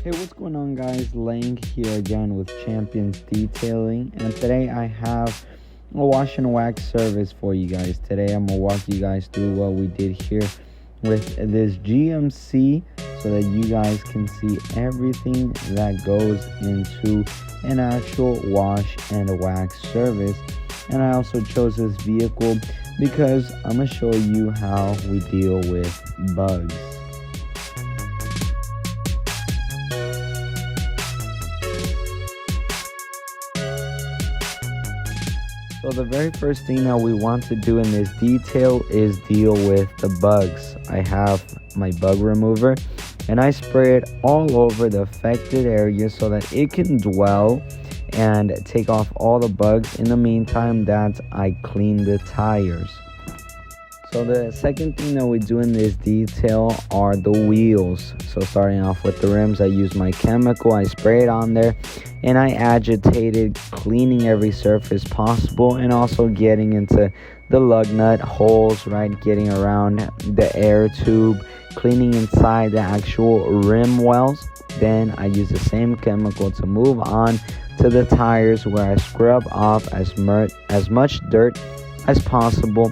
Hey, what's going on, guys? Lang here again with Champions Detailing, and today I have a wash and wax service for you guys. Today I'm gonna walk you guys through what we did here with this GMC so that you guys can see everything that goes into an actual wash and wax service. And I also chose this vehicle because I'm gonna show you how we deal with bugs. So the very first thing that we want to do in this detail is deal with the bugs. I have my bug remover and I spray it all over the affected area so that it can dwell and take off all the bugs in the meantime that I clean the tires. So the second thing that we do in this detail are the wheels. So starting off with the rims, I use my chemical, I spray it on there, and I agitate it, cleaning every surface possible, and also getting into the lug nut holes, right? Getting around the air tube, cleaning inside the actual rim wells. Then I use the same chemical to move on to the tires, where I scrub off as much dirt as possible.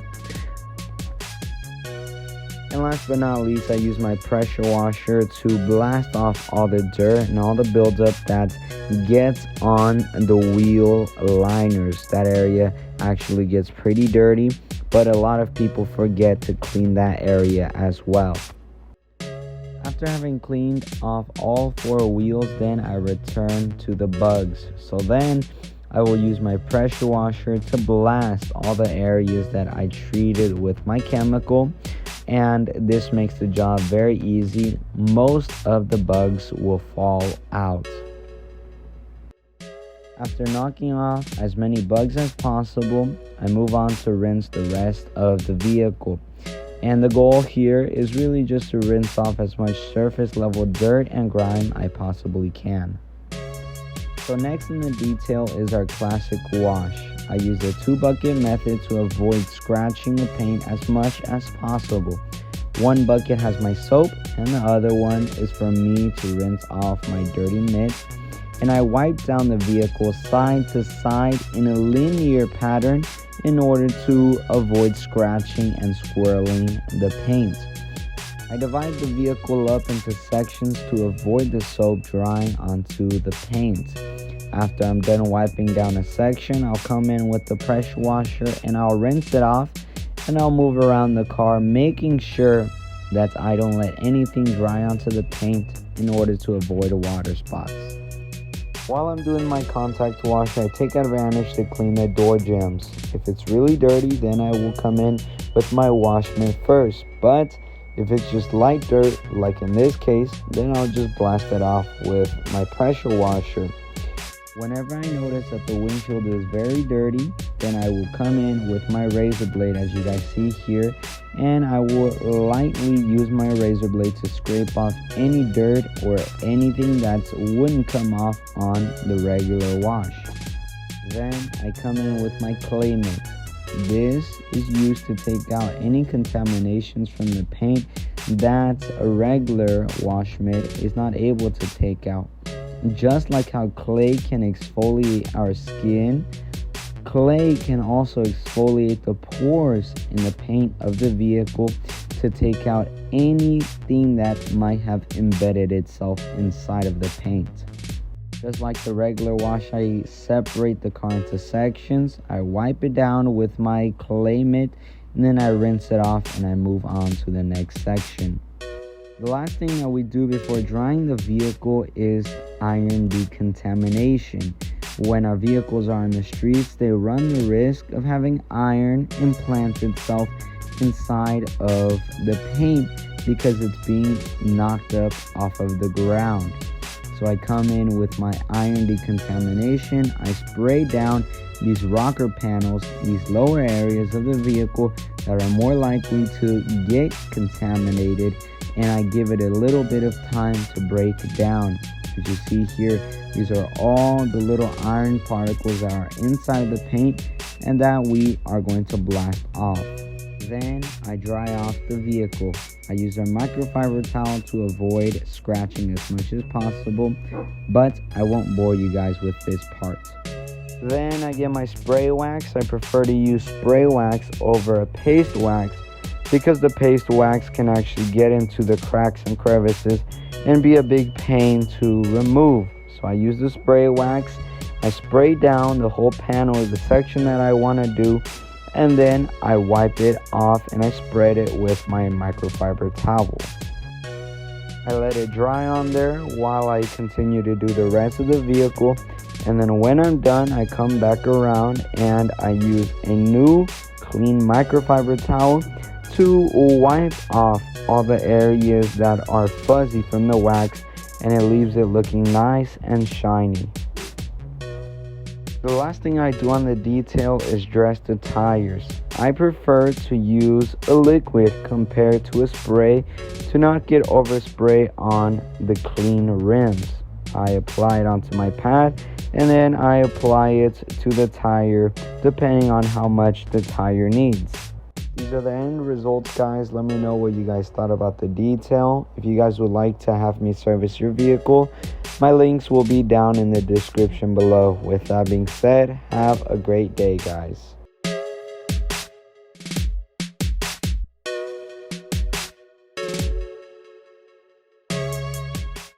And last but not least, I use my pressure washer to blast off all the dirt and all the buildup that gets on the wheel liners. That area actually gets pretty dirty, but a lot of people forget to clean that area as well. After having cleaned off all 4 wheels, then I return to the bugs. So then I will use my pressure washer to blast all the areas that I treated with my chemical. And this makes the job very easy. Most of the bugs will fall out. After knocking off as many bugs as possible, I move on to rinse the rest of the vehicle. And the goal here is really just to rinse off as much surface level dirt and grime I possibly can. So next in the detail is our classic wash. I use the 2-bucket method to avoid scratching the paint as much as possible. One bucket has my soap and the other one is for me to rinse off my dirty mitts. And I wipe down the vehicle side to side in a linear pattern in order to avoid scratching and swirling the paint. I divide the vehicle up into sections to avoid the soap drying onto the paint. After I'm done wiping down a section, I'll come in with the pressure washer and I'll rinse it off, and I'll move around the car, making sure that I don't let anything dry onto the paint in order to avoid water spots. While I'm doing my contact wash, I take advantage to clean the door jambs. If it's really dirty, then I will come in with my wash mitt first. But if it's just light dirt, like in this case, then I'll just blast it off with my pressure washer. Whenever I notice that the windshield is very dirty, then I will come in with my razor blade, as you guys see here, and I will lightly use my razor blade to scrape off any dirt or anything that wouldn't come off on the regular wash. Then I come in with my clay mitt. This is used to take out any contaminations from the paint that a regular wash mitt is not able to take out. Just like how clay can exfoliate our skin, clay can also exfoliate the pores in the paint of the vehicle to take out anything that might have embedded itself inside of the paint. Just like the regular wash, I separate the car into sections. I wipe it down with my clay mitt, and then I rinse it off and I move on to the next section. The last thing that we do before drying the vehicle is iron decontamination. When our vehicles are in the streets, they run the risk of having iron implant itself inside of the paint because it's being knocked up off of the ground. So I come in with my iron decontamination. I spray down these rocker panels, these lower areas of the vehicle that are more likely to get contaminated, and I give it a little bit of time to break down. As you see here, these are all the little iron particles that are inside of the paint and that we are going to blast off. Then I dry off the vehicle. I use a microfiber towel to avoid scratching as much as possible, but I won't bore you guys with this part. Then I get my spray wax. I prefer to use spray wax over a paste wax because the paste wax can actually get into the cracks and crevices and be a big pain to remove. So I use the spray wax. I spray down the whole panel of the section that I want to do, and then I wipe it off and I spread it with my microfiber towel. I let it dry on there while I continue to do the rest of the vehicle, and then when I'm done, I come back around and I use a new clean microfiber towel to wipe off all the areas that are fuzzy from the wax, and it leaves it looking nice and shiny. The last thing I do on the detail is dress the tires. I prefer to use a liquid compared to a spray to not get overspray on the clean rims. I apply it onto my pad and then I apply it to the tire depending on how much the tire needs. These are the end results, guys. Let me know what you guys thought about the detail. If you guys would like to have me service your vehicle, my links will be down in the description below. With that being said, have a great day, guys.